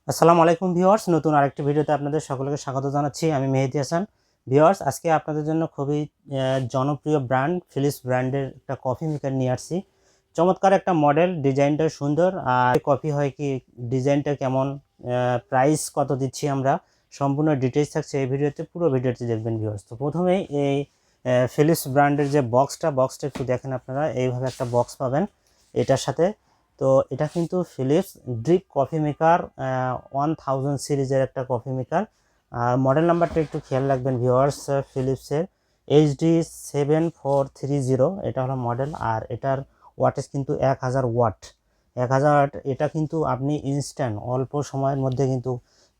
আসসালামু আলাইকুম ভিউয়ার্স, নতুন আরেকটি ভিডিওতে আপনাদের সকলকে স্বাগত জানাচ্ছি। আমি মেহেদী হাসান। ভিউয়ার্স, আজকে আপনাদের জন্য খুবই জনপ্রিয় ব্র্যান্ড ফিলিপস ব্র্যান্ডের একটা কফি মেকার নিয়ে আসছি। চমৎকার একটা মডেল, ডিজাইনটা সুন্দর। আর কফি হয় কি, ডিজাইনটা কেমন, প্রাইস কত দিচ্ছি আমরা, সম্পূর্ণ ডিটেইলস থাকছে এই ভিডিওতে। পুরো ভিডিওটি দেখবেন ভিউয়ার্স। তো প্রথমেই এই ফিলিপস ব্র্যান্ডের যে বক্সটা একটু দেখেন আপনারা। এইভাবে একটা বক্স পাবেন এটার সাথে। তো এটা কিন্তু ফিলিপস ড্রিপ কফি মেকার 1000 সিরিজের একটা কফি মেকার। আর মডেল নাম্বারটা একটু খেয়াল রাখবেন ভিউয়ার্স। ফিলিপসের HD7430 এটা হলো মডেল। আর এটার ওয়াটেজ কিন্তু 1000 ওয়াট। 1000 ওয়াট। এটা কিন্তু আপনি ইনস্ট্যান্ট অল্প সময়ের মধ্যে কিন্তু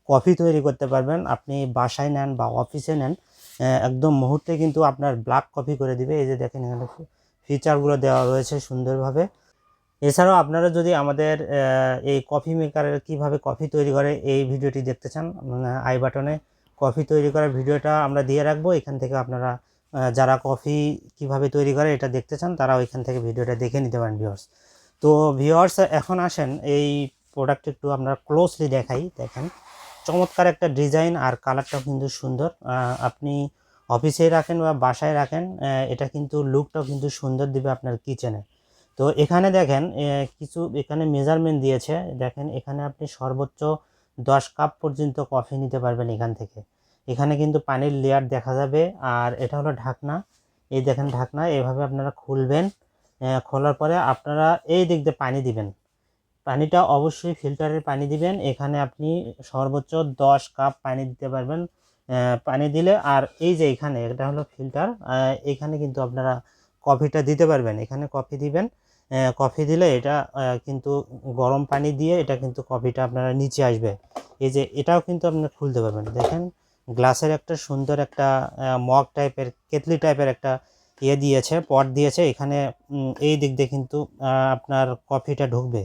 কফি তৈরি করতে পারবেন। আপনি বাসায় নেন বা অফিসে নেন, একদম মুহূর্তে কিন্তু আপনার ব্ল্যাক কফি করে দিবে। এই যে দেখেন, এখানে ফিচারগুলো দেওয়া রয়েছে সুন্দরভাবে। এছাড়াও আপনারা যদি আমাদের এই কফি মেকারের কিভাবে কফি তৈরি করে এই ভিডিওটি দেখতে চান, আই বাটনে কফি তৈরি করার ভিডিওটা আমরা দিয়ে রাখবো। এখান থেকে আপনারা যারা কফি কিভাবে তৈরি করে এটা দেখতে চান, তারা ওইখান থেকে ভিডিওটা দেখে নিতে পারেন ভিউয়ার্স। তো ভিউয়ার্স, এখন আসেন এই প্রোডাক্ট একটু আমরা ক্লোজলি দেখাই। দেখেন, চমৎকার একটা ডিজাইন আর কালারটাও কিন্তু সুন্দর। আপনি অফিসে রাখেন বা বাসায় রাখেন, এটা কিন্তু লুকটাও কিন্তু সুন্দর দিবে আপনার কিচেনে। তো এখানে দেখেন, কিছু এখানে মেজারমেন্ট দিয়েছে। দেখেন, এখানে আপনি সর্বোচ্চ 10 কাপ পর্যন্ত কফি নিতে পারবেন এখান থেকে। এখানে কিন্তু পানির লেয়ার দেখা যাবে। আর এটা হলো ঢাকনা। এই দেখেন ঢাকনা, এভাবে আপনারা খুলবেন। খোলার পরে আপনারা এই দিক দিয়ে পানি দিবেন। পানিটা অবশ্যই ফিল্টারের পানি দিবেন। এখানে আপনি সর্বোচ্চ 10 কাপ পানি দিতে পারবেন। পানি দিলে, আর এই যে এখানে এটা হলো ফিল্টার, এখানে কিন্তু আপনারা কফিটা দিতে পারবেন। এখানে কফি দিবেন। কফি দিলে এটা কিন্তু গরম পানি দিয়ে এটা কিন্তু কফিটা আপনারা নিচে আসবে। এই যে এটাও কিন্তু আপনারা খুলতে পারবেন। দেখেন, গ্লাসের একটা সুন্দর একটা মগ টাইপের, কেতলি টাইপের একটা দিয়েছে, পট দিয়েছে এখানে। এই দিক দিয়ে কিন্তু আপনার কফিটা ঢুকবে।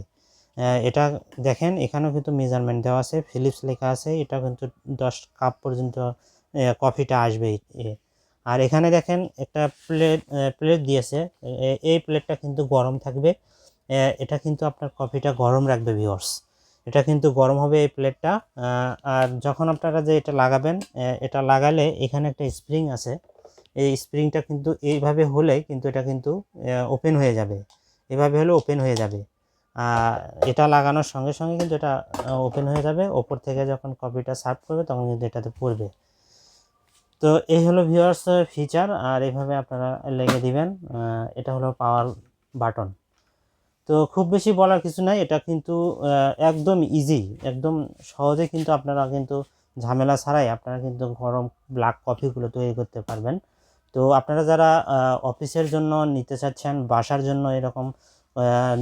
এটা দেখেন, এখানেও কিন্তু মেজারমেন্ট দেওয়া আছে, ফিলিপস লেখা আছে। এটা কিন্তু 10 কাপ পর্যন্ত কফিটা আসবে। আর এখানে দেখেন একটা প্লেট দিয়েছে। এই প্লেটটা কিন্তু গরম থাকবে। এটা কিন্তু আপনার কফিটা গরম রাখবে ভিউয়ার্স। এটা কিন্তু গরম হবে এই প্লেটটা। আর যখন আপনারা যে এটা লাগাবেন, এটা লাগালে এখানে একটা স্প্রিং আছে। এই স্প্রিংটা কিন্তু এইভাবে হলে কিন্তু এটা কিন্তু ওপেন হয়ে যাবে। এভাবে হলে ওপেন হয়ে যাবে। এটা লাগানোর সঙ্গে সঙ্গে কিন্তু এটা ওপেন হয়ে যাবে। ওপর থেকে যখন কফিটা সার্ভ করবে তখন কিন্তু এটাতে পড়বে। তো এই হলো ভিউয়ার্স ফিচার। আর এইভাবে আপনারা লেগে দিবেন। এটা হলো পাওয়ার বাটন। তো খুব বেশি বলার কিছু নাই। এটা কিন্তু একদম ইজি, একদম সহজে কিন্তু আপনারা কিন্তু ঝামেলা ছাড়াই আপনারা কিন্তু গরম ব্ল্যাক কফিগুলো তৈরি করতে পারবেন। তো আপনারা যারা অফিসের জন্য নিতে চাচ্ছেন, বাসার জন্য এরকম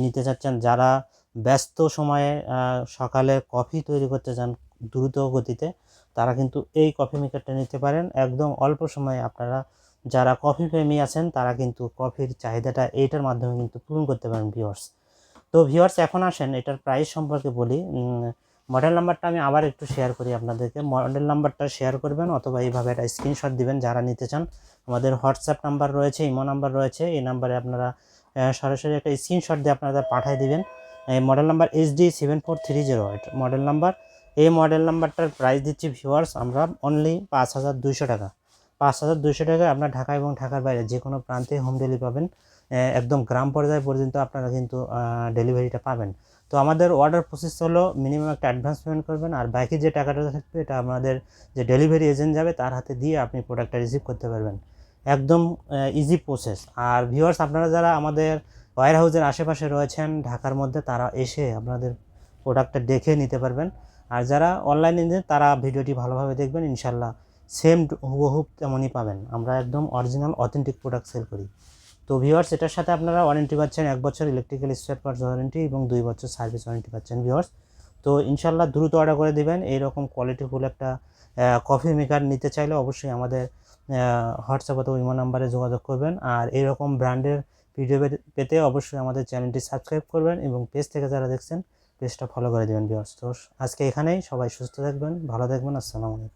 নিতে চাচ্ছেন, যারা ব্যস্ত সময়ে সকালে কফি তৈরি করতে চান দ্রুত গতিতে, তারা কিন্তু এই কফি মেকারটা নিতে পারেন। একদম অল্প সময়ে আপনারা যারা কফি প্রেমী আছেন, তারা কিন্তু কফির চাহিদাটা এইটার মাধ্যমে কিন্তু পূরণ করতে পারেন ভিউয়ার্স। তো ভিউয়ার্স, এখন আসেন এটার প্রাইস সম্পর্কে বলি। মডেল নাম্বারটা আমি আবার একটু শেয়ার করি আপনাদেরকে। মডেল নাম্বারটা শেয়ার করবেন অথবা এইভাবে একটা স্ক্রিনশট দিবেন যারা নিতে চান। আমাদের হোয়াটসঅ্যাপ নাম্বার রয়েছে, ইমো নাম্বার রয়েছে। এই নাম্বারে আপনারা সরাসরি একটা স্ক্রিনশট দিয়ে আপনারা পাঠিয়ে দিবেন। এই মডেল নাম্বার HD7430 এটা মডেল নাম্বার। এই মডেল নাম্বারটার প্রাইস দিচ্ছি ভিউয়ার্স আমরা অনলি 5200 টাকা। 5200 টাকায় আপনার ঢাকা এবং ঢাকার বাইরে যে কোনো প্রান্তে হোম ডেলিভারি পাবেন। একদম গ্রাম পর্যায় পর্যন্ত আপনারা কিন্তু ডেলিভারিটা পাবেন। তো আমাদের অর্ডার প্রসেস হলো, মিনিমাম একটা অ্যাডভান্স পেমেন্ট করবেন। আর বাকি যে টাকাটা থাকবে এটা আমাদের যে ডেলিভারি এজেন্ট যাবে তার হাতে দিয়ে আপনি প্রোডাক্টটা রিসিভ করতে পারবেন। একদম ইজি প্রসেস। আর ভিউয়ার্স, আপনারা যারা আমাদের ওয়্যার হাউসের আশেপাশে রয়েছেন ঢাকার মধ্যে, তারা এসে আপনাদের প্রোডাক্টটা দেখে নিতে পারবেন। আর যারা অনলাইনে নেন তারা ভিডিওটি ভালোভাবে দেখবেন, ইনশাল্লাহ সেম হুবহু তেমনই পাবেন। আমরা একদম অরিজিনাল অথেন্টিক প্রোডাক্ট সেল করি। তো ভিউয়ার্স, এটার সাথে আপনারা ওয়ারেন্টি পাচ্ছেন 1 বছর ইলেকট্রিক্যাল স্পেয়ার পার্টস ওয়ারেন্টি এবং 2 বছর সার্ভিস ওয়ারেন্টি পাচ্ছেন ভিউয়ার্স। তো ইনশাল্লাহ দ্রুত অর্ডার করে দিবেন। এইরকম কোয়ালিটিফুল একটা কফি মেকার নিতে চাইলে অবশ্যই আমাদের হোয়াটসঅ্যাপ অথবা ইমো নাম্বারে যোগাযোগ করবেন। আর এইরকম ব্র্যান্ডের ভিডিও পেতে অবশ্যই আমাদের চ্যানেলটি সাবস্ক্রাইব করবেন এবং পেজ থেকে যারা দেখছেন পেজটা ফলো করে দেবেন ভিউয়ার্স। তো আজকে এখানেই, সবাই সুস্থ থাকবেন, ভালো থাকবেন। আসসালামু আলাইকুম।